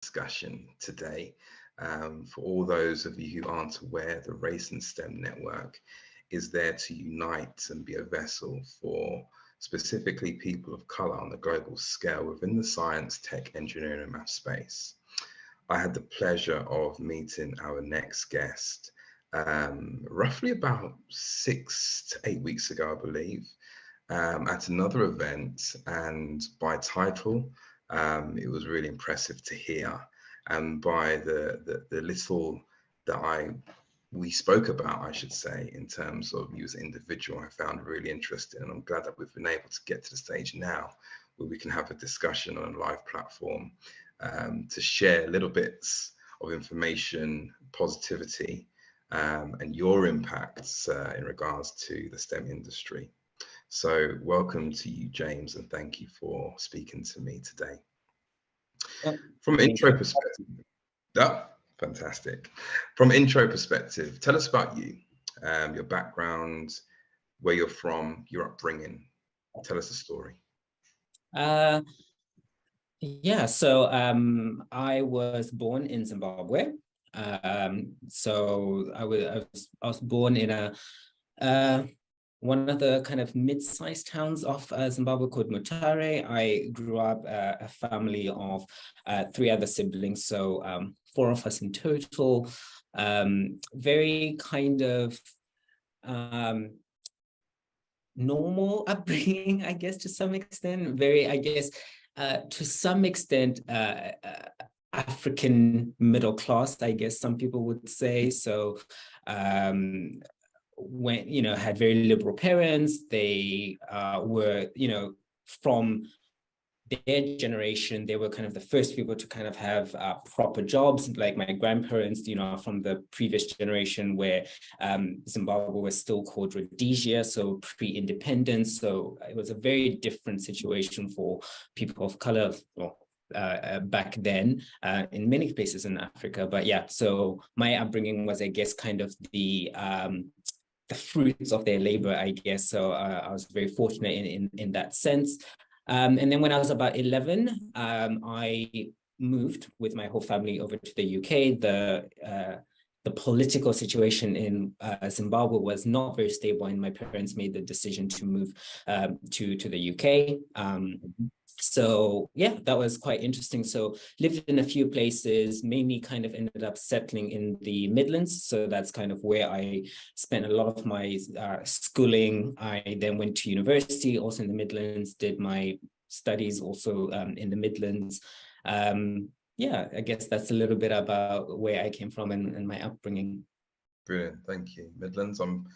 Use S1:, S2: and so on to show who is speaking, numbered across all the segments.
S1: discussion today. For all those of you who aren't aware, the Race and STEM Network is there to unite and be a vessel for specifically people of color on the global scale within the science, tech, engineering, and math space. I had the pleasure of meeting our next guest roughly about 6 to 8 weeks ago, I believe, at another event, and by title, it was really impressive to hear, and by the little that we spoke about, I should say, in terms of you as an individual, I found really interesting, and I'm glad that we've been able to get to the stage now where we can have a discussion on a live platform to share little bits of information, positivity, and your impacts in regards to the STEM industry. So welcome to you, James, and thank you for speaking to me today. From an intro perspective, fantastic. From intro perspective, tell us about you, your background, where you're from, your upbringing. Tell us a story.
S2: Yeah, so I was born in Zimbabwe. So I was born in one of the kind of mid-sized towns of Zimbabwe called Mutare. I grew up a family of 3 other siblings, so 4 of us in total. Very kind of normal upbringing, I guess, to some extent. Very, I guess, to some extent, African middle class, I guess some people would say. So when, had very liberal parents. They were, from their generation, they were kind of the first people to kind of have proper jobs, like my grandparents, from the previous generation where Zimbabwe was still called Rhodesia, so pre-independence. So it was a very different situation for people of color, back then, in many places in Africa. But yeah, so my upbringing was, I guess, kind of the fruits of their labor, I guess. So I was very fortunate in that sense. And then when I was about 11, I moved with my whole family over to the UK. The political situation in Zimbabwe was not very stable, and my parents made the decision to move to the UK. So yeah, that was quite interesting. So lived in a few places, mainly kind of ended up settling in the Midlands. So that's kind of where I spent a lot of my schooling. I then went to university, also in the Midlands, did my studies also in the Midlands. Yeah, I guess that's a little bit about where I came from and my upbringing.
S1: Brilliant, thank you. Midlands, I'm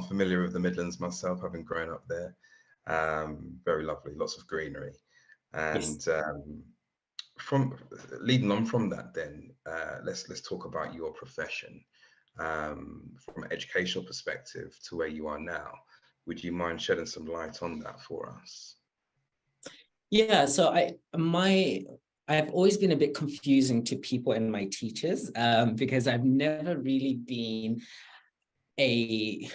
S1: familiar with the Midlands myself, having grown up there. Very lovely, lots of greenery. And yes. From leading on from that, then let's talk about your profession from an educational perspective to where you are now. Would you mind shedding some light on that for us?
S2: Yeah, so I've always been a bit confusing to people and my teachers because I've never really been a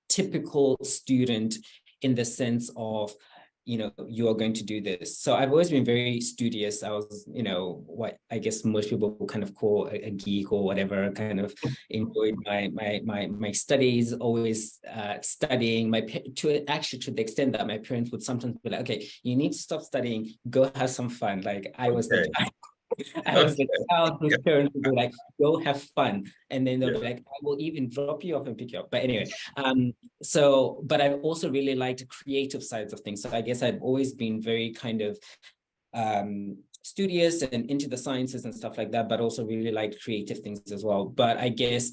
S2: typical student in the sense of, you are going to do this. So I've always been very studious. I was, what I guess most people will kind of call a geek or whatever, kind of enjoyed my studies, always studying, to the extent that my parents would sometimes be like, okay, you need to stop studying, go have some fun. Like I was the child whose parents would be like, go have fun. And then they'll be like, I will even drop you off and pick you up. But anyway, but I've also really liked creative sides of things. So I guess I've always been very kind of studious and into the sciences and stuff like that, but also really liked creative things as well. But I guess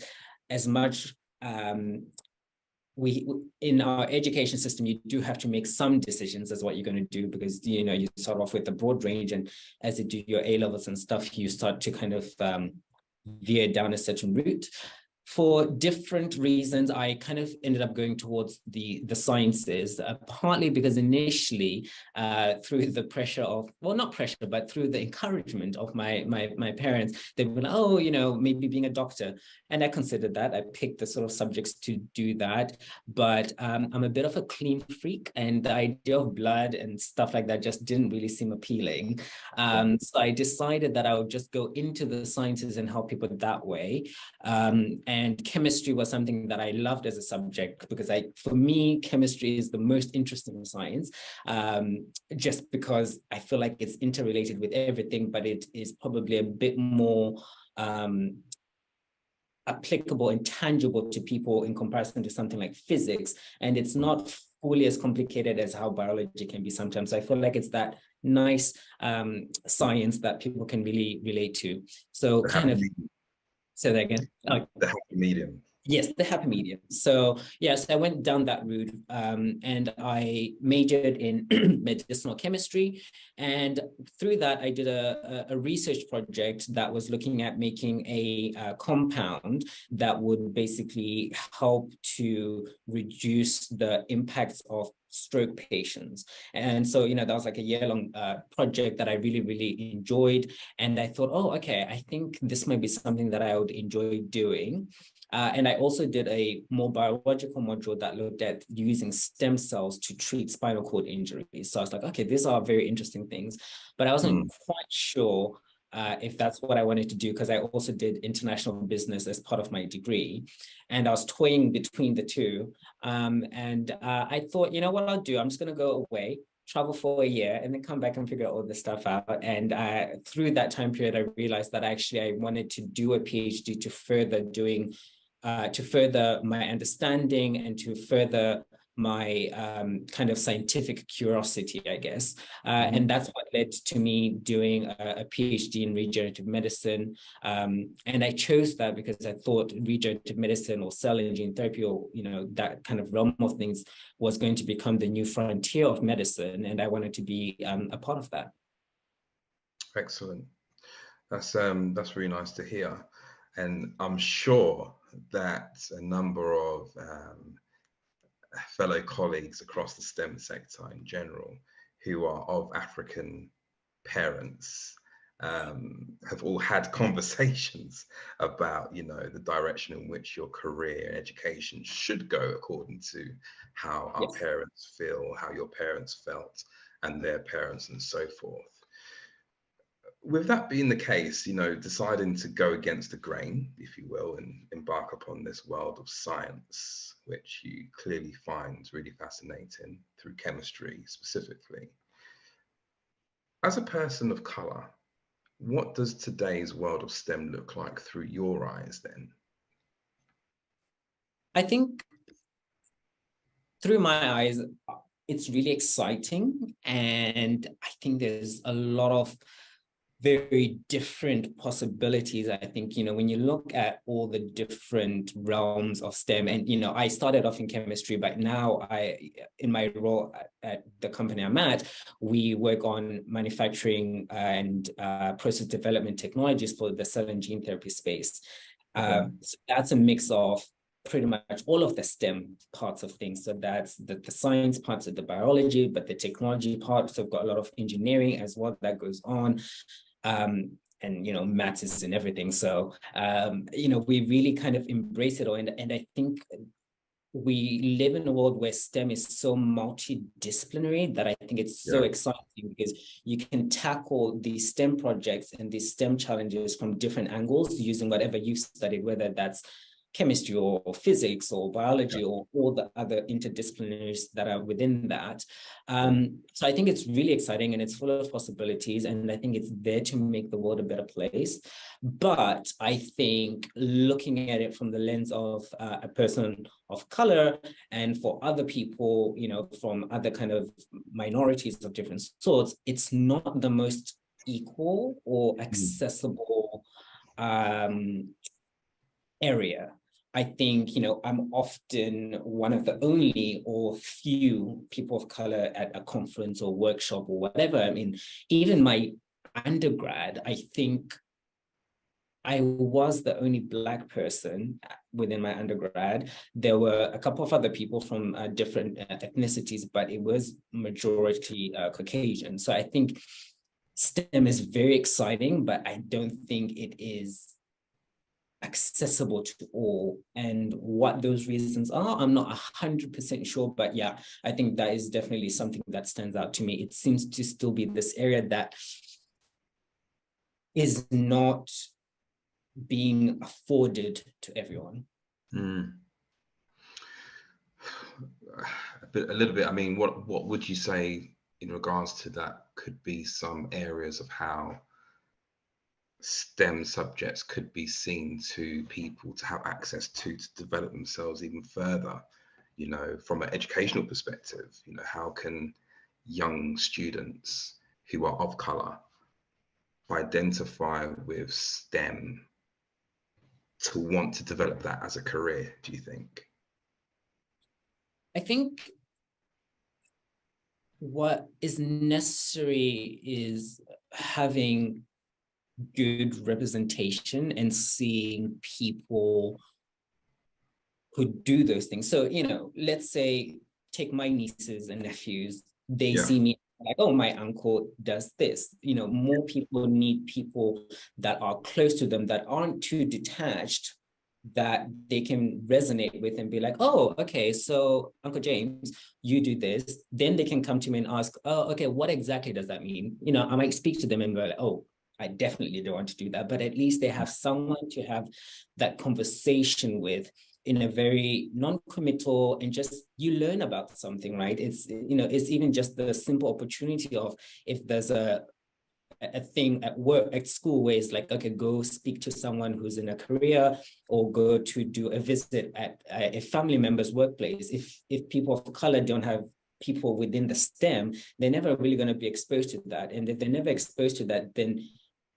S2: as much we in our education system, you do have to make some decisions as what you're going to do, because you start off with a broad range, and as you do your A levels and stuff, you start to kind of veer down a certain route. for different reasons, I kind of ended up going towards the sciences, partly because initially, through the pressure of, well, not pressure, but through the encouragement of my parents, they were like, oh, you know, maybe being a doctor. And I considered that. I picked the sort of subjects to do that. But I'm a bit of a clean freak, and the idea of blood and stuff like that just didn't really seem appealing. So I decided that I would just go into the sciences and help people that way. And chemistry was something that I loved as a subject, because for me, chemistry is the most interesting science, just because I feel like it's interrelated with everything, but it is probably a bit more applicable and tangible to people in comparison to something like physics. And it's not fully as complicated as how biology can be sometimes. So I feel like it's that nice science that people can really relate to. So kind of, say that again.
S1: The happy medium.
S2: Yes, the happy medium. So yes, I went down that route, and I majored in medicinal chemistry. And through that, I did a research project that was looking at making a compound that would basically help to reduce the impacts of stroke patients. And so, you know, that was like a year-long project that I really, really enjoyed. And I thought, oh, okay, I think this might be something that I would enjoy doing. And I also did a more biological module that looked at using stem cells to treat spinal cord injuries. So I was like, okay, these are very interesting things, but I wasn't quite sure if that's what I wanted to do, because I also did international business as part of my degree, and I was toying between the two. I thought, you know what I'll do? I'm just going to go away, travel for a year, and then come back and figure all this stuff out. And through that time period, I realized that actually I wanted to do a PhD to further my understanding and to further my kind of scientific curiosity, I guess. And that's what led to me doing a PhD in regenerative medicine. And I chose that because I thought regenerative medicine or cell and gene therapy, or, you know, that kind of realm of things was going to become the new frontier of medicine. And I wanted to be a part of that.
S1: Excellent. That's really nice to hear. And I'm sure that a number of fellow colleagues across the STEM sector in general, who are of African parents, have all had conversations about, you know, the direction in which your career and education should go according to how our parents feel, how your parents felt, and their parents, and so forth. With that being the case, you know, deciding to go against the grain, if you will, and embark upon this world of science, which you clearly find really fascinating through chemistry specifically. As a person of color, what does today's world of STEM look like through your eyes then?
S2: I think through my eyes, it's really exciting. And I think there's a lot of very different possibilities. I think, you know, when you look at all the different realms of STEM, and, you know, I started off in chemistry, but now in my role at the company I'm at, we work on manufacturing and process development technologies for the cell and gene therapy space. So that's a mix of pretty much all of the STEM parts of things. So that's the science parts of the biology, but the technology parts have got a lot of engineering as well that goes on. And, you know, maths is in everything. So, you know, we really kind of embrace it all. And I think we live in a world where STEM is so multidisciplinary that I think it's so exciting, because you can tackle these STEM projects and these STEM challenges from different angles using whatever you've studied, whether that's chemistry or physics or biology or all the other interdisciplinaries that are within that. So I think it's really exciting and it's full of possibilities, and I think it's there to make the world a better place. But I think looking at it from the lens of a person of color, and for other people, you know, from other kind of minorities of different sorts, it's not the most equal or accessible area. I think, you know, I'm often one of the only or few people of color at a conference or workshop or whatever. I mean, even my undergrad, I think I was the only Black person within my undergrad. There were a couple of other people from different ethnicities, but it was majority Caucasian. So I think STEM is very exciting, but I don't think it is accessible to all. And what those reasons are, I'm not 100% sure, but yeah, I think that is definitely something that stands out to me. It seems to still be this area that is not being afforded to everyone.
S1: Mm. A little bit, I mean, what would you say in regards to that could be some areas of how STEM subjects could be seen to people to have access to develop themselves even further, you know, from an educational perspective? You know, how can young students who are of color identify with STEM to want to develop that as a career, do you think?
S2: I think what is necessary is having good representation and seeing people who do those things. So, you know, let's say, take my nieces and nephews, they
S1: Yeah.
S2: see me like, oh, my uncle does this. You know, more people need people that are close to them, that aren't too detached, that they can resonate with and be like, oh, okay, so Uncle James, you do this. Then they can come to me and ask, oh, okay, what exactly does that mean? You know, I might speak to them and be like, oh, I definitely don't want to do that. But at least they have someone to have that conversation with in a very non-committal, and just you learn about something, right? It's, you know, it's even just the simple opportunity of, if there's a thing at work, at school, where it's like, okay, go speak to someone who's in a career, or go to do a visit at a family member's workplace. If people of color don't have people within the STEM, they're never really going to be exposed to that. And if they're never exposed to that, then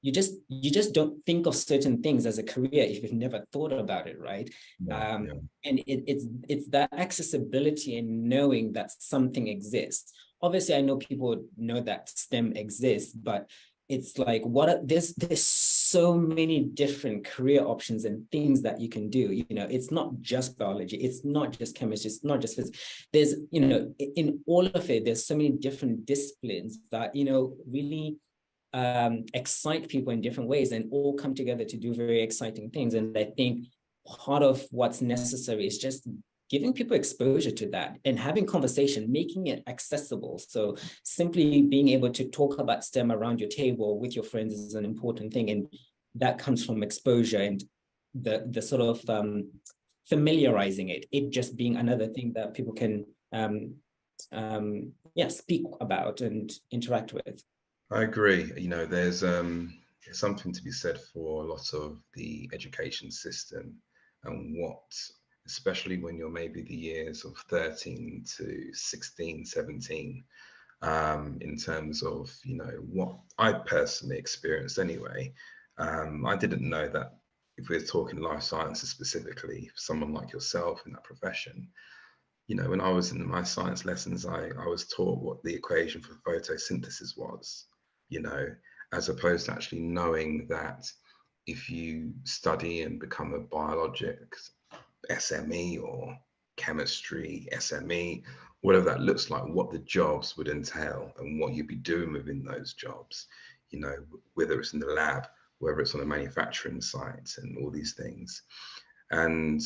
S2: you just don't think of certain things as a career if you've never thought about it, right?
S1: Yeah, yeah.
S2: And it's that accessibility and knowing that something exists. Obviously, I know people know that STEM exists, but it's like, there's so many different career options and things that you can do. You know, it's not just biology, it's not just chemistry, it's not just physics. There's, you know, in all of it, there's so many different disciplines that, you know, really excite people in different ways, and all come together to do very exciting things. And I think part of what's necessary is just giving people exposure to that and having conversation, making it accessible. So simply being able to talk about STEM around your table with your friends is an important thing. And that comes from exposure and the sort of familiarizing it just being another thing that people can speak about and interact with.
S1: I agree. You know, there's something to be said for a lot of the education system, and what, especially when you're maybe the years of 13 to 16, 17, in terms of, you know, what I personally experienced anyway. I didn't know that if we're talking life sciences specifically, someone like yourself in that profession, you know, when I was in my science lessons, I was taught what the equation for photosynthesis was, you know, as opposed to actually knowing that if you study and become a biologics SME or chemistry SME, whatever that looks like, what the jobs would entail and what you'd be doing within those jobs, you know, whether it's in the lab, whether it's on a manufacturing site and all these things. And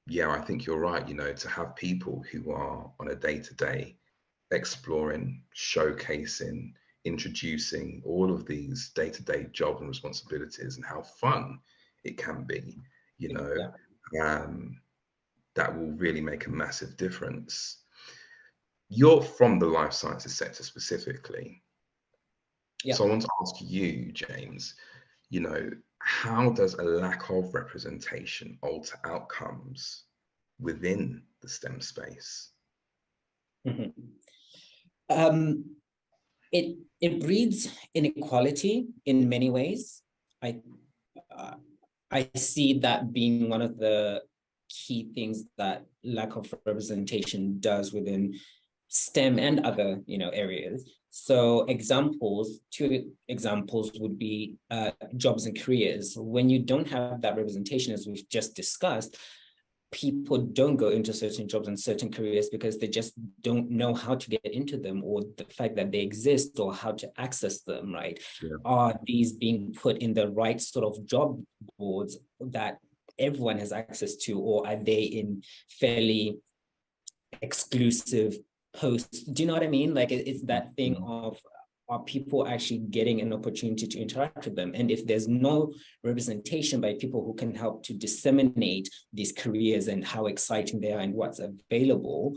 S1: yeah, I think you're right, you know, to have people who are on a day-to-day exploring, showcasing, introducing all of these day-to-day jobs and responsibilities and how fun it can be, you know, that will really make a massive difference. You're from the life sciences sector specifically.
S2: Yeah.
S1: So I want to ask you, James, you know, how does a lack of representation alter outcomes within the STEM space?
S2: Mm-hmm. It breeds inequality in many ways. I see that being one of the key things that lack of representation does within STEM and other, you know, areas. So two examples would be jobs and careers. When you don't have that representation, as we've just discussed, people don't go into certain jobs and certain careers because they just don't know how to get into them, or the fact that they exist, or how to access them, right?
S1: Yeah.
S2: Are these being put in the right sort of job boards that everyone has access to, or are they in fairly exclusive posts? Do you know what I mean? Like it's that thing of, are people actually getting an opportunity to interact with them? And if there's no representation by people who can help to disseminate these careers and how exciting they are and what's available,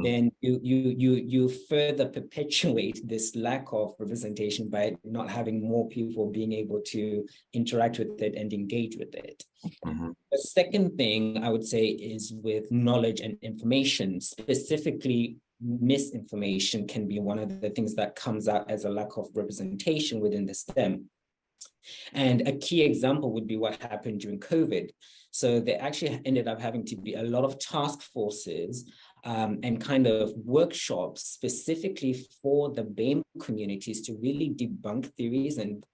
S2: then you further perpetuate this lack of representation by not having more people being able to interact with it and engage with it. The second thing I would say is with knowledge and information, specifically misinformation can be one of the things that comes out as a lack of representation within the STEM. And a key example would be what happened during COVID. So there actually ended up having to be a lot of task forces and kind of workshops specifically for the BAME communities to really debunk theories and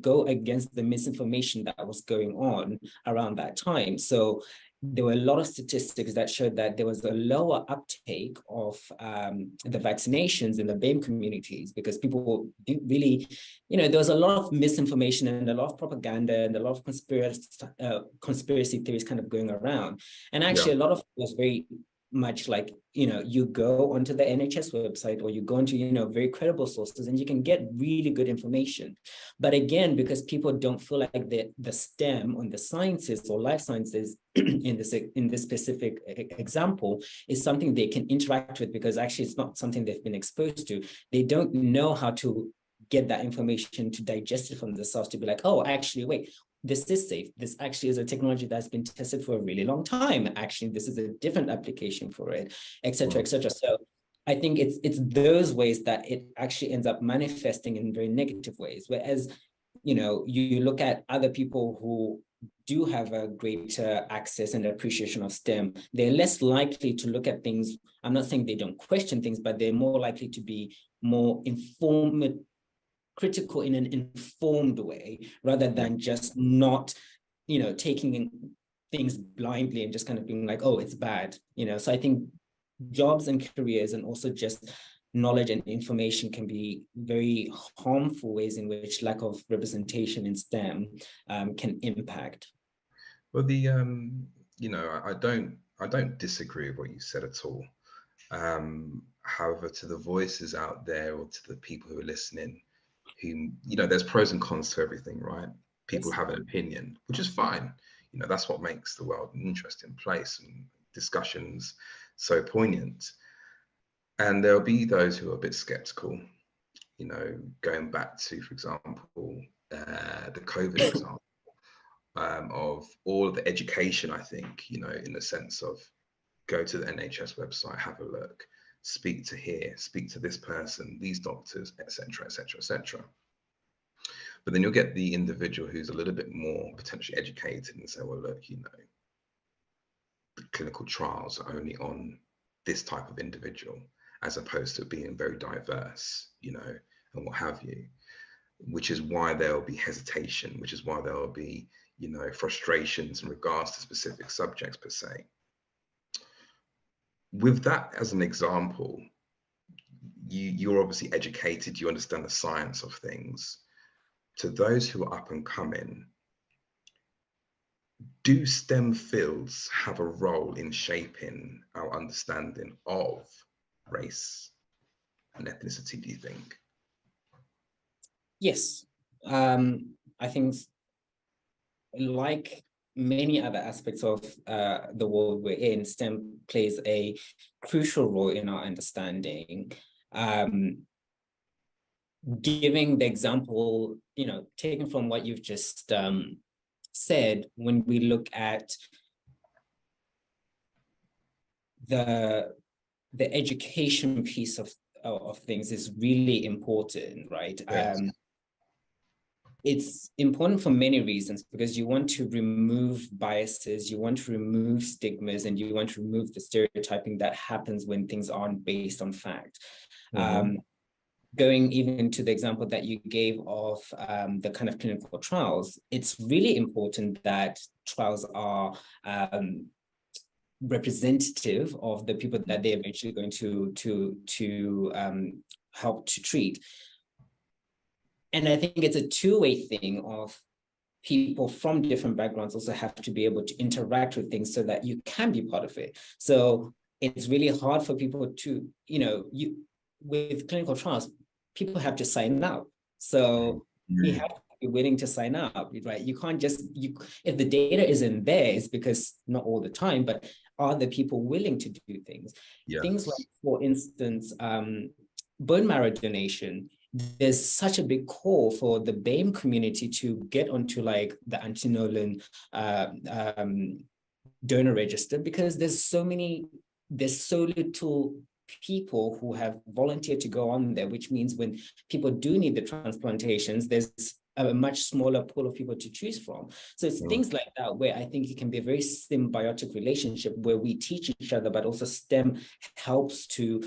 S2: go against the misinformation that was going on around that time. So there were a lot of statistics that showed that there was a lower uptake of the vaccinations in the BAME communities because people didn't really, there was a lot of misinformation and a lot of propaganda and a lot of conspiracy theories kind of going around. And actually, a lot of it was very much like, you go onto the NHS website or you go into, very credible sources and you can get really good information. But again, because people don't feel like the STEM or the sciences or life sciences in this specific example is something they can interact with, because actually it's not something they've been exposed to. They don't know how to get that information to digest it from themselves, to be like, oh, actually, wait, this is safe. This actually is a technology that's been tested for a really long time. Actually, this is a different application for it, et cetera, et cetera. So I think it's those ways that it actually ends up manifesting in very negative ways. Whereas, you look at other people who do have a greater access and appreciation of STEM, they're less likely to look at things. I'm not saying they don't question things, but they're more likely to be more critical in an informed way, rather than just not, taking things blindly and just kind of being like, oh, it's bad, So I think jobs and careers and also just knowledge and information can be very harmful ways in which lack of representation in STEM can impact.
S1: Well, I don't disagree with what you said at all. However, to the voices out there, or to the people who are listening, who, there's pros and cons to everything, right? People have an opinion, which is fine. That's what makes the world an interesting place and discussions so poignant. And there'll be those who are a bit skeptical, going back to, for example, the COVID example, of all of the education, I think, in the sense of go to the NHS website, have a look, speak to this person, these doctors, etc., etc., etc. But then you'll get the individual who's a little bit more potentially educated and say, well, look, the clinical trials are only on this type of individual, as opposed to being very diverse, and what have you, which is why there'll be hesitation, which is why there'll be, frustrations in regards to specific subjects per se. With that as an example, you're obviously educated, you understand the science of things. To those who are up and coming, do STEM fields have a role in shaping our understanding of race and ethnicity, do you think?
S2: Yes. I think, like many other aspects of the world we're in, STEM plays a crucial role in our understanding. Giving the example, taken from what you've just said, when we look at the education piece of things is really important, right?
S1: Yes.
S2: It's important for many reasons, because you want to remove biases, you want to remove stigmas, and you want to remove the stereotyping that happens when things aren't based on fact. going even to the example that you gave of the kind of clinical trials, it's really important that trials are representative of the people that they're eventually going to help to treat. And I think it's a two-way thing of people from different backgrounds also have to be able to interact with things so that you can be part of it. So it's really hard for people to, with clinical trials, people have to sign up. So you have to be willing to sign up, right? You can't just, if the data isn't there, it's because not all the time, but are the people willing to do things?
S1: Yes.
S2: Things like, for instance, bone marrow donation. There's such a big call for the BAME community to get onto like the antinolon donor register, because there's so little people who have volunteered to go on there, which means when people do need the transplantations, there's a much smaller pool of people to choose from. So it's things like that where I think it can be a very symbiotic relationship where we teach each other, but also STEM helps to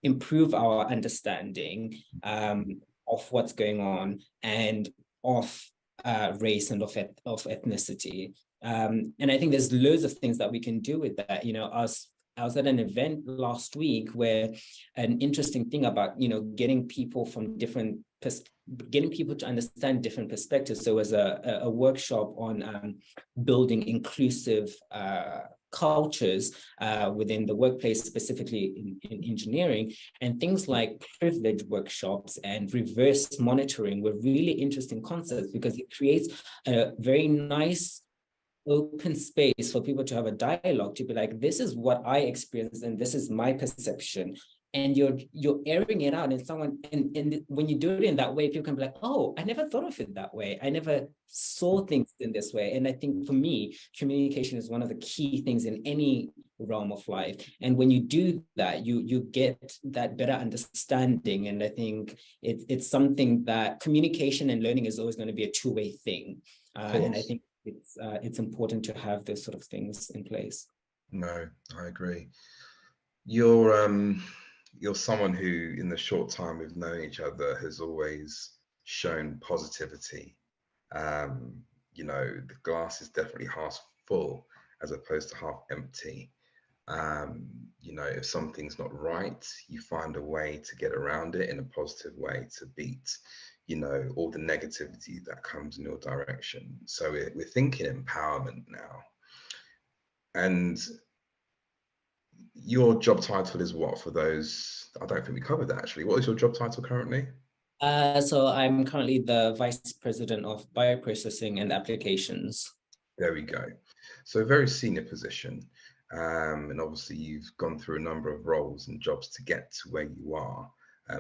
S2: improve our understanding of what's going on and of race and of ethnicity. And I think there's loads of things that we can do with that. I was at an event last week where an interesting thing about, getting people from getting people to understand different perspectives. So it was a workshop on building inclusive cultures within the workplace, specifically in engineering, and things like privilege workshops and reverse monitoring were really interesting concepts because it creates a very nice open space for people to have a dialogue, to be like, this is what I experienced and this is my perception, and you're airing it out, and and when you do it in that way, people can be like, oh, I never thought of it that way, I never saw things in this way. And I think for me, communication is one of the key things in any realm of life, and when you do that, you get that better understanding. And I think it's something that communication and learning is always going to be a two-way thing, and I think it's important to have those sort of things in place.
S1: No, I agree. You're someone who, in the short time we've known each other, has always shown positivity. The glass is definitely half full as opposed to half empty. If something's not right, you find a way to get around it in a positive way to beat all the negativity that comes in your direction. So we're thinking empowerment now. And your job title is what, for those? I don't think we covered that actually. What is your job title currently?
S2: So I'm currently the Vice President of Bioprocessing and Applications.
S1: There we go. So a very senior position. And obviously you've gone through a number of roles and jobs to get to where you are,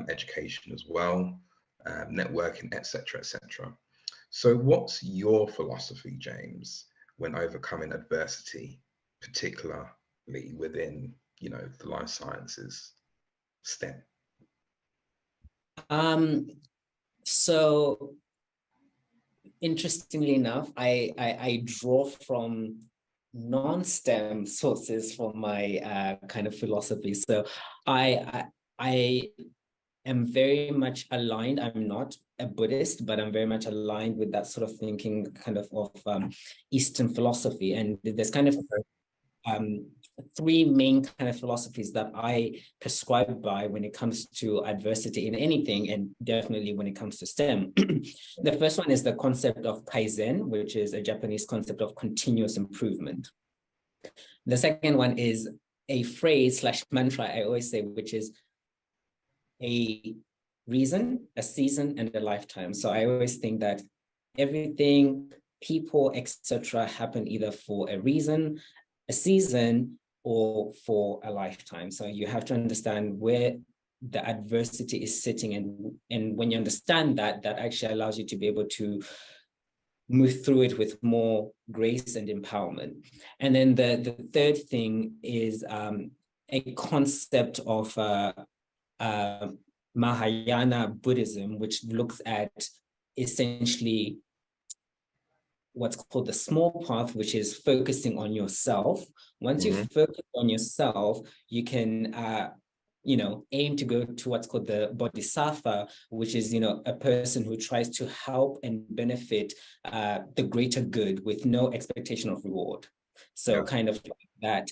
S1: education as well, networking, etc., etc. So what's your philosophy, James, when overcoming adversity, particularly within, the life sciences STEM?
S2: So interestingly enough, I draw from non-STEM sources for my kind of philosophy. So I am very much aligned. I'm not a Buddhist, but I'm very much aligned with that sort of thinking kind of Eastern philosophy. And there's kind of three main kind of philosophies that I prescribe by when it comes to adversity in anything, and definitely when it comes to STEM. The first one is the concept of Kaizen, which is a Japanese concept of continuous improvement. The second one is a phrase / mantra I always say, which is a reason, a season, and a lifetime. So I always think that everything, people, etc., happen either for a reason, a season, or for a lifetime. So you have to understand where the adversity is sitting, and when you understand that, that actually allows you to be able to move through it with more grace and empowerment. And then the third thing is a concept of Mahayana Buddhism, which looks at essentially what's called the small path, which is focusing on yourself. Once you focus on yourself, you can aim to go to what's called the bodhisattva, which is, a person who tries to help and benefit the greater good with no expectation of reward. So kind of like that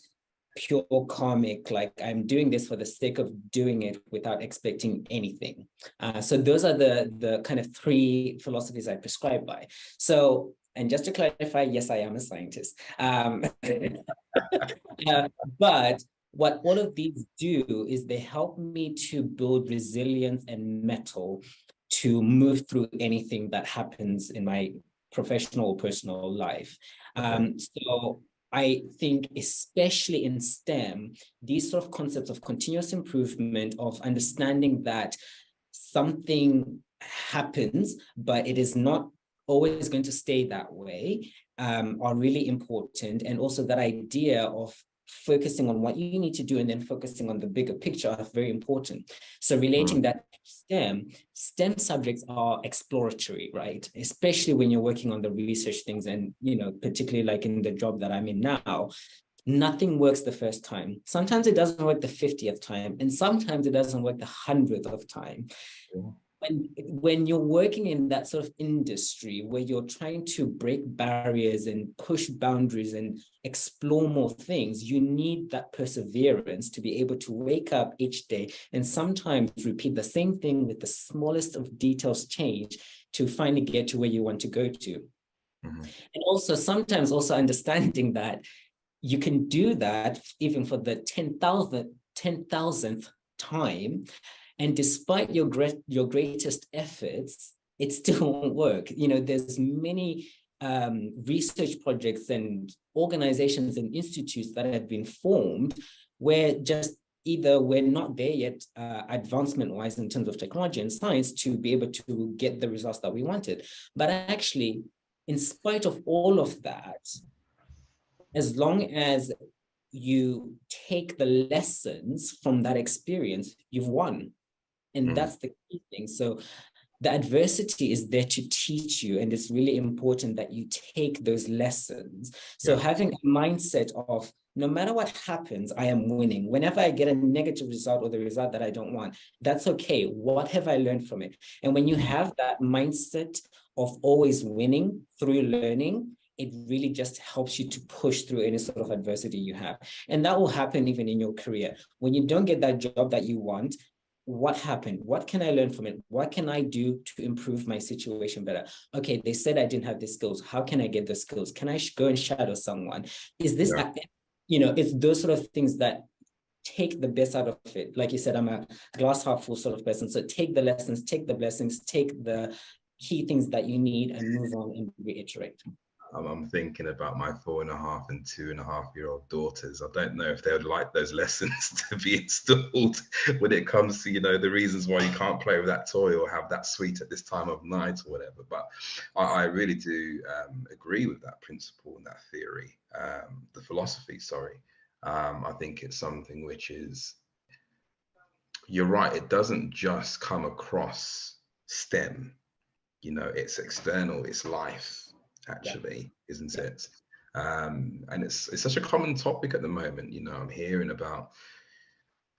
S2: pure karmic, like I'm doing this for the sake of doing it without expecting anything. So those are the kind of three philosophies I prescribe by. So, and just to clarify, yes, I am a scientist. But what all of these do is they help me to build resilience and mettle to move through anything that happens in my professional or personal life. So I think, especially in STEM, these sort of concepts of continuous improvement, of understanding that something happens, but it is not always going to stay that way, are really important. And also that idea of focusing on what you need to do and then focusing on the bigger picture are very important. So relating that to STEM subjects are exploratory, right? Especially when you're working on the research things and, particularly like in the job that I'm in now, nothing works the first time. Sometimes it doesn't work the 50th time, and sometimes it doesn't work the 100th time. When you're working in that sort of industry where you're trying to break barriers and push boundaries and explore more things, you need that perseverance to be able to wake up each day and sometimes repeat the same thing with the smallest of details change to finally get to where you want to go to. And also sometimes also understanding that you can do that even for the 10,000th time. And despite your greatest efforts, it still won't work. There's many research projects and organizations and institutes that have been formed where just either we're not there yet advancement-wise in terms of technology and science to be able to get the results that we wanted. But actually, in spite of all of that, as long as you take the lessons from that experience, you've won. And that's the key thing. So the adversity is there to teach you, and it's really important that you take those lessons. So having a mindset of no matter what happens, I am winning. Whenever I get a negative result or the result that I don't want, that's okay. What have I learned from it? And when you have that mindset of always winning through learning, it really just helps you to push through any sort of adversity you have. And that will happen even in your career. When you don't get that job that you want, what happened? What can I learn from it? What can I do to improve my situation better? Okay, they said I didn't have the skills. How can I get the skills? Can I go and shadow someone? Is this, it's those sort of things that take the best out of it. Like you said, I'm a glass half full sort of person. So take the lessons, take the blessings, take the key things that you need and move on and reiterate.
S1: I'm thinking about my 4.5 and 2.5-year-old daughters. I don't know if they would like those lessons to be installed when it comes to, the reasons why you can't play with that toy or have that sweet at this time of night or whatever. But I really do agree with that principle and that theory, the philosophy, sorry. I think it's something which is, you're right, it doesn't just come across STEM, it's external, it's life. Actually, isn't it? And it's such a common topic at the moment. I'm hearing about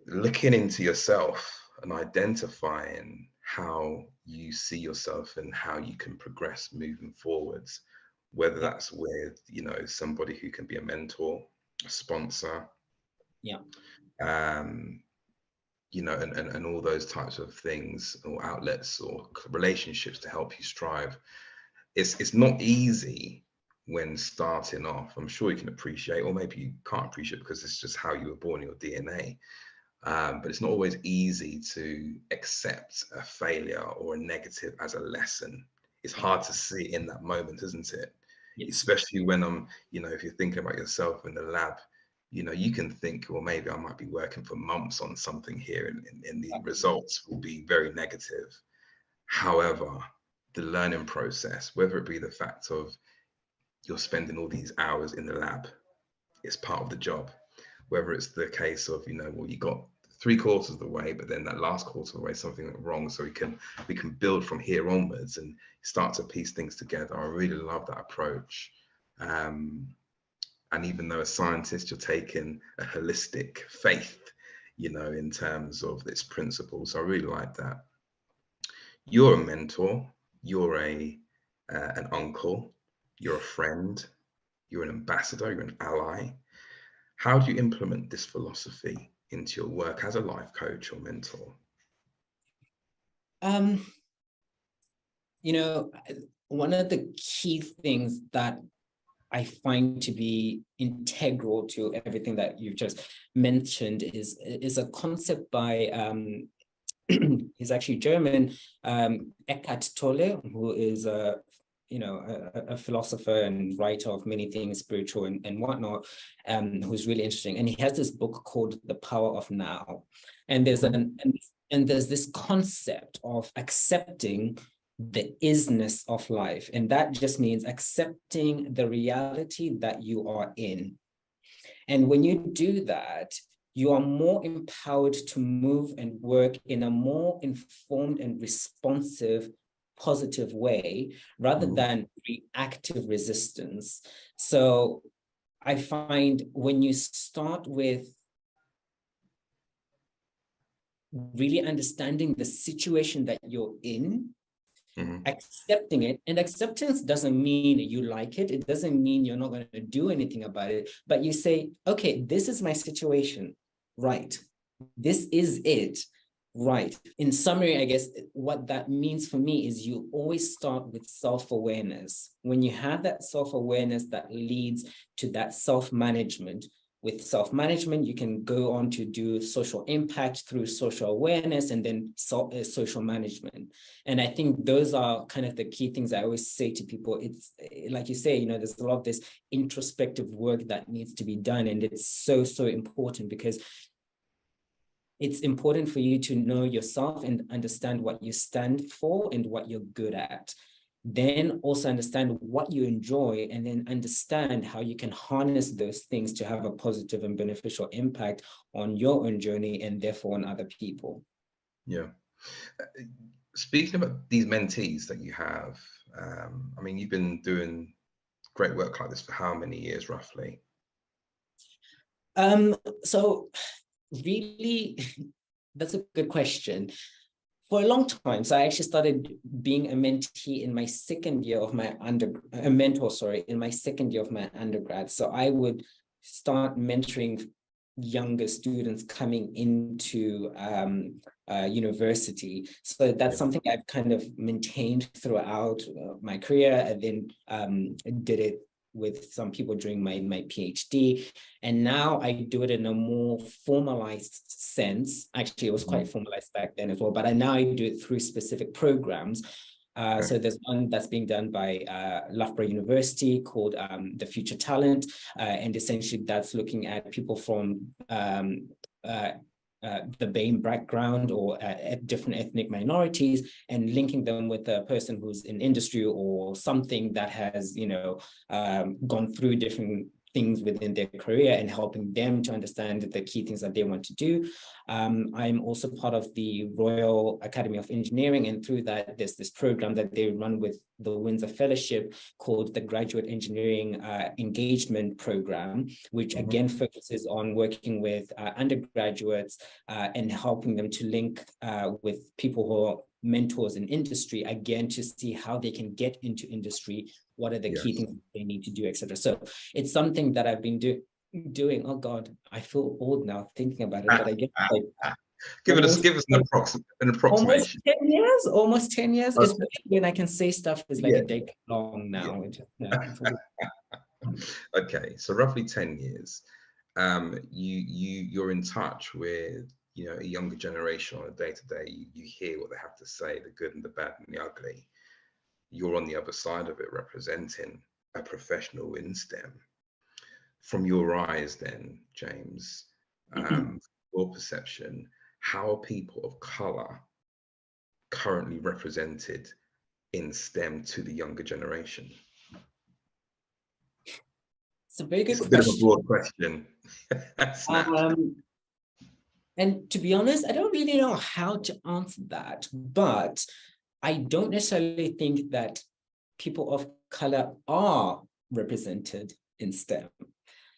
S1: looking into yourself and identifying how you see yourself and how you can progress moving forwards, whether that's with somebody who can be a mentor, a sponsor, and all those types of things, or outlets or relationships to help you strive. It's not easy when starting off. I'm sure you can appreciate, or maybe you can't appreciate because it's just how you were born, your DNA. But it's not always easy to accept a failure or a negative as a lesson. It's hard to see in that moment, isn't it? Yes. Especially when if you're thinking about yourself in the lab, you can think, well, maybe I might be working for months on something here and the results will be very negative. However, the learning process, whether it be the fact of you're spending all these hours in the lab, it's part of the job. Whether it's the case of, well, you got 3/4 of the way, but then that last quarter of the way, something went wrong. So we can build from here onwards and start to piece things together. I really love that approach. And even though as scientists, you're taking a holistic faith, you know, in terms of its principles. I really like that. You're a mentor, you're an uncle, you're a friend, you're an ambassador, you're an ally. How do you implement this philosophy into your work as a life coach or mentor?
S2: You know, one of the key things that I find to be integral to everything that you've just mentioned is a concept by he's actually German, Eckhart Tolle, who is a philosopher and writer of many things, spiritual and whatnot, who's really interesting. And he has this book called The Power of Now. And there's there's this concept of accepting the isness of life. And that just means accepting the reality that you are in. And when you do that, you are more empowered to move and work in a more informed and responsive, positive way, rather than reactive resistance. So I find when you start with really understanding the situation that you're in, accepting it, and acceptance doesn't mean you like it. It doesn't mean you're not going to do anything about it, but you say, okay, this is my situation, right? This is it, right? In summary, I guess what that means for me is you always start with self-awareness. When you have that self-awareness, that leads to that self-management. With self-management, you can go on to do social impact through social awareness and then social management. And I think those are kind of the key things I always say to people. It's like you say, you know, there's a lot of this introspective work that needs to be done. And it's so, so important, because it's important for you to know yourself and understand what you stand for and what you're good at. Then also understand what you enjoy, and then understand how you can harness those things to have a positive and beneficial impact on your own journey and therefore on other people.
S1: Yeah. Speaking about these mentees that you have, I mean, you've been doing great work like this for how many years roughly?
S2: So really, that's a good question. For a long time, so I actually started being a mentee in my second year of my in my second year of my undergrad. So I would start mentoring younger students coming into university. So that's something I've kind of maintained throughout my career. I then did it with some people during my PhD. And now I do it in a more formalized sense. Actually, it was quite formalized back then as well, but now I do it through specific programs. So there's one that's being done by Loughborough University called The Future Talent. And essentially that's looking at people from the BAME background or different ethnic minorities, and linking them with a person who's in industry or something that has, you know, gone through different things within their career, and helping them to understand the key things that they want to do. I'm also part of the Royal Academy of Engineering, and through that, there's this program that they run with the Windsor Fellowship called the Graduate Engineering Engagement Program, which again focuses on working with undergraduates and helping them to link with people who are mentors in industry, again, to see how they can get into industry, what are the key things they need to do, etc. So it's something that I've been doing. Oh God, I feel old now thinking about it, but I guess like
S1: give us an approximation.
S2: Almost 10 years,
S1: Okay.
S2: especially when I can say stuff is like a decade long now.
S1: Okay, so roughly 10 years. You're in touch with, you know, a younger generation on a day-to-day. You hear what they have to say, the good and the bad and the ugly. You're on the other side of it, representing a professional in STEM. From your eyes then, James, your perception, how are people of color currently represented in STEM to the younger generation?
S2: It's a very good
S1: question.
S2: Bit
S1: of a broad question.
S2: And to be honest, I don't really know how to answer that, but I don't necessarily think that people of color are represented in STEM.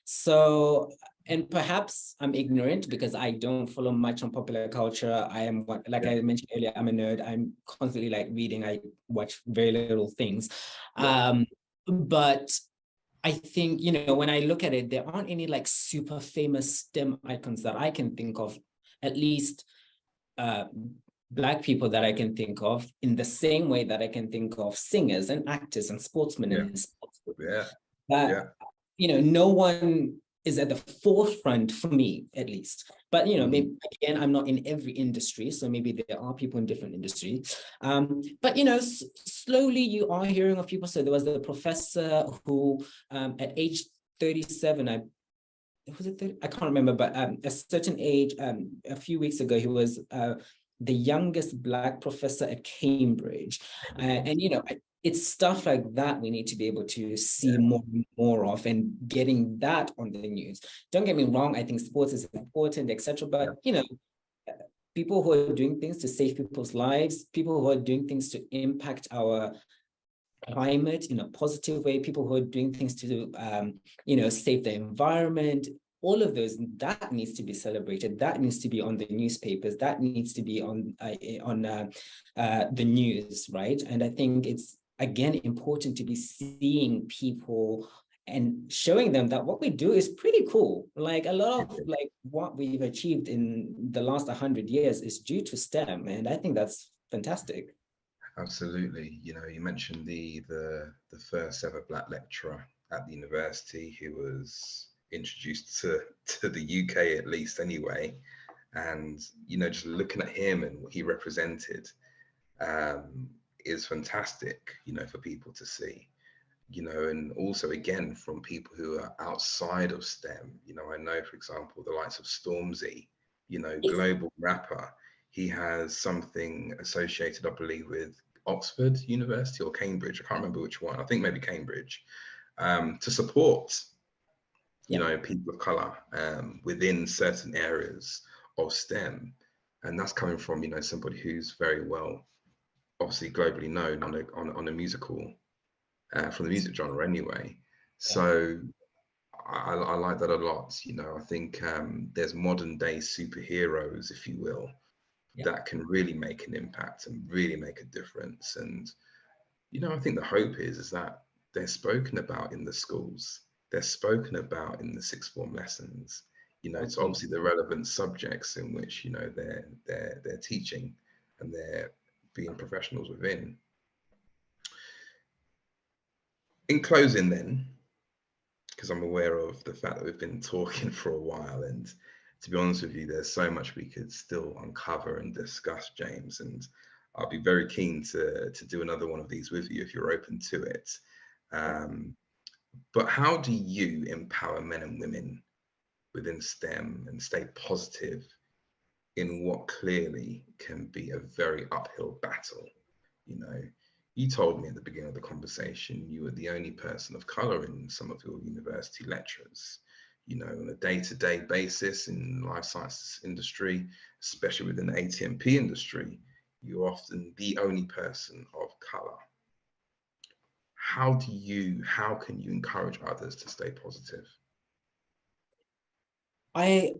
S2: So, and perhaps I'm ignorant because I don't follow much on popular culture. I am, like I mentioned earlier, I'm a nerd. I'm constantly like reading. I watch very little things. But I think, you know, when I look at it, there aren't any like super famous STEM icons that I can think of, at least Black people that I can think of, in the same way that I can think of singers and actors and sportsmen and sports. But you know, no one is at the forefront for me, at least. But you know, maybe again, I'm not in every industry, so maybe there are people in different industries. But you know, slowly you are hearing of people. So there was the professor who, at age 37, was it 30? I can't remember, but a certain age, a few weeks ago, he was the youngest Black professor at Cambridge. And, you know, it's stuff like that we need to be able to see more and more of, and getting that on the news. Don't get me wrong, I think sports is important, etc. But, you know, people who are doing things to save people's lives, people who are doing things to impact our climate in a positive way, people who are doing things to, you know, save the environment, all of those, that needs to be celebrated. That needs to be on the newspapers. That needs to be on the news, right? And I think it's, again, important to be seeing people and showing them that what we do is pretty cool. Like a lot of like what we've achieved in the last 100 years is due to STEM. And I think that's fantastic.
S1: Absolutely. You know, you mentioned the first ever Black lecturer at the university who was introduced to the UK, at least anyway. And, you know, just looking at him and what he represented is fantastic, you know, for people to see, you know, and also again, from people who are outside of STEM. You know, I know, for example, the likes of Stormzy, you know, global rapper. He has something associated, I believe, with Oxford University or Cambridge. I can't remember which one. I think maybe Cambridge, to support, you know, people of color within certain areas of STEM. And that's coming from, you know, somebody who's very well, obviously globally known on a musical, from the music genre anyway. So I like that a lot. You know, I think there's modern day superheroes, if you will, that can really make an impact and really make a difference. And, you know, I think the hope is that they're spoken about in the schools. They're spoken about in the sixth form lessons. You know, it's obviously the relevant subjects in which, you know, they're teaching and they're being professionals within. In closing then, because I'm aware of the fact that we've been talking for a while, and to be honest with you, there's so much we could still uncover and discuss, James, and I'll be very keen to do another one of these with you if you're open to it. But how do you empower men and women within STEM and stay positive in what clearly can be a very uphill battle? You know, you told me at the beginning of the conversation you were the only person of color in some of your university lectures. You know, on a day-to-day basis in life sciences industry, especially within the ATMP industry, you're often the only person of color. How can you encourage others to stay positive?
S2: I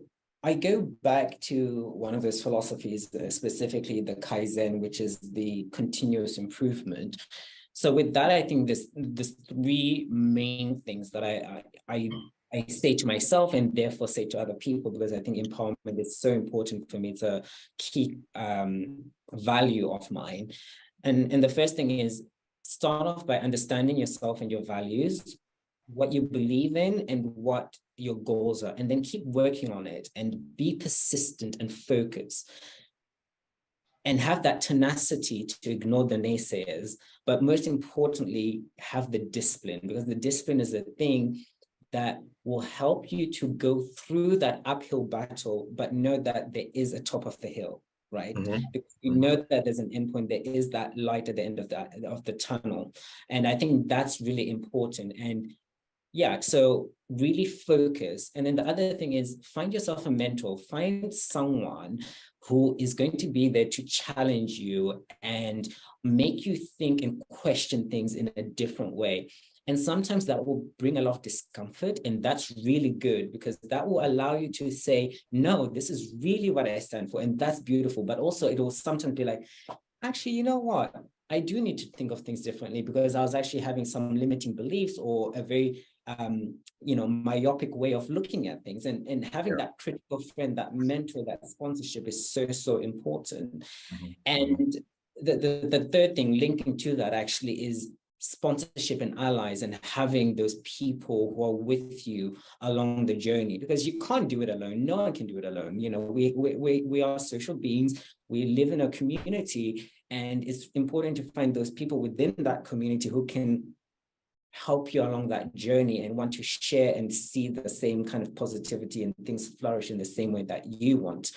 S2: go back to one of those philosophies, specifically the Kaizen, which is the continuous improvement. So with that, I think this three main things that I say to myself and therefore say to other people, because I think empowerment is so important for me. It's a key value of mine. And the first thing is, start off by understanding yourself and your values, what you believe in and what your goals are, and then keep working on it and be persistent and focus and have that tenacity to ignore the naysayers. But most importantly, have the discipline, because the discipline is the thing that will help you to go through that uphill battle, but know that there is a top of the hill, right? Because you know that there's an endpoint, there is that light at the end of the tunnel. And I think that's really important. And yeah, so really focus. And then the other thing is, find yourself a mentor, find someone who is going to be there to challenge you and make you think and question things in a different way. And sometimes that will bring a lot of discomfort, and that's really good, because that will allow you to say, no, this is really what I stand for, and that's beautiful. But also it will sometimes be like, actually, you know what? I do need to think of things differently, because I was actually having some limiting beliefs or a very myopic way of looking at things, and having that critical friend, that mentor, that sponsorship is so important. And the third thing linking to that actually is sponsorship and allies, and having those people who are with you along the journey, because you can't do it alone. No one can do it alone. We are social beings. We live in a community, and it's important to find those people within that community who can help you along that journey and want to share and see the same kind of positivity and things flourish in the same way that you want.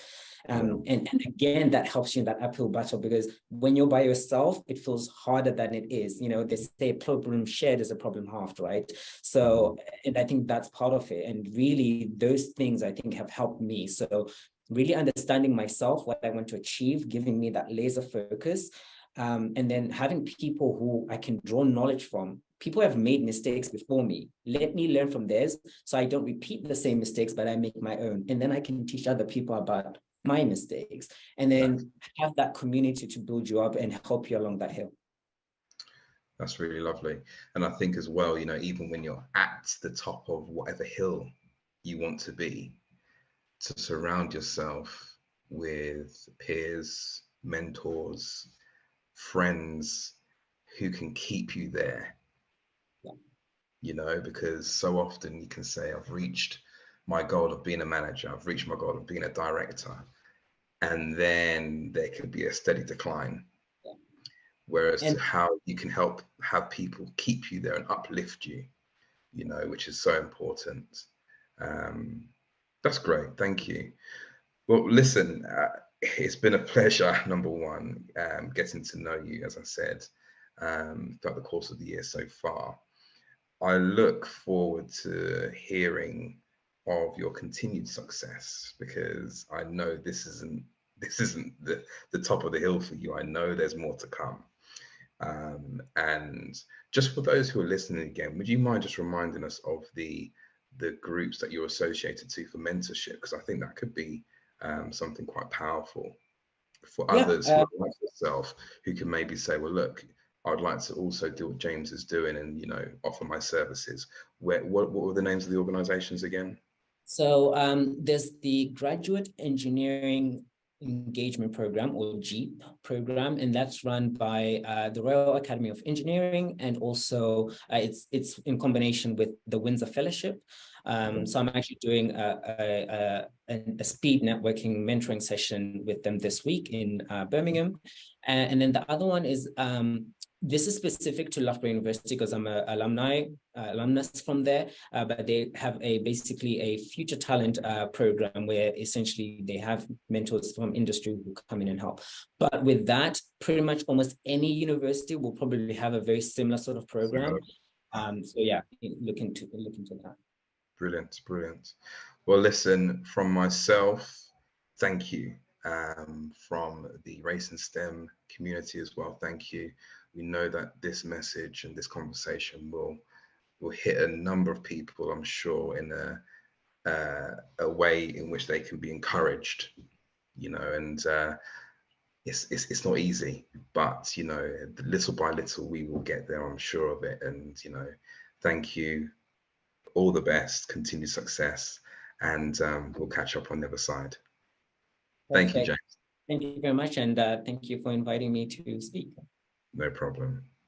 S2: And again, that helps you in that uphill battle, because when you're by yourself, it feels harder than it is. They say a problem shared is a problem halved, right? So, and I think that's part of it. And really, those things I think have helped me. So really understanding myself, what I want to achieve, giving me that laser focus, and then having people who I can draw knowledge from. People have made mistakes before me. Let me learn from theirs, so I don't repeat the same mistakes, but I make my own. And then I can teach other people about my mistakes, and then have that community to build you up and help you along that hill.
S1: That's really lovely. And I think as well, even when you're at the top of whatever hill you want to be, to surround yourself with peers, mentors, friends who can keep you there. Because so often you can say, I've reached my goal of being a manager, I've reached my goal of being a director, and then there could be a steady decline. Whereas how you can have people keep you there and uplift you, which is so important. That's great. Thank you. Well, listen, it's been a pleasure, number one, getting to know you, as I said, throughout the course of the year so far. I look forward to hearing of your continued success, because I know this isn't the top of the hill for you. I know there's more to come. And just for those who are listening again, would you mind just reminding us of the groups that you're associated to for mentorship? Because I think that could be something quite powerful for others who are like yourself, who can maybe say, well, look, I'd like to also do what James is doing and, offer my services. What were the names of the organizations again?
S2: So there's the Graduate Engineering Engagement Program, or GEEP program, and that's run by the Royal Academy of Engineering, and also it's in combination with the Windsor Fellowship. So I'm actually doing a speed networking mentoring session with them this week in Birmingham. And then the other one is, this is specific to Loughborough University because I'm an alumnus from there, but they have basically a future talent program where essentially they have mentors from industry who come in and help. But with that, pretty much almost any university will probably have a very similar sort of program. So yeah, look into that.
S1: Brilliant. Well, listen, from myself, thank you. From the Race and STEM community as well, thank you. We know that this message and this conversation will hit a number of people, I'm sure, in a way in which they can be encouraged, and it's not easy, but little by little we will get there, I'm sure of it. And thank you, all the best, continued success, and we'll catch up on the other side. Thank you, James.
S2: Thank you very much, and thank you for inviting me to speak.
S1: No problem.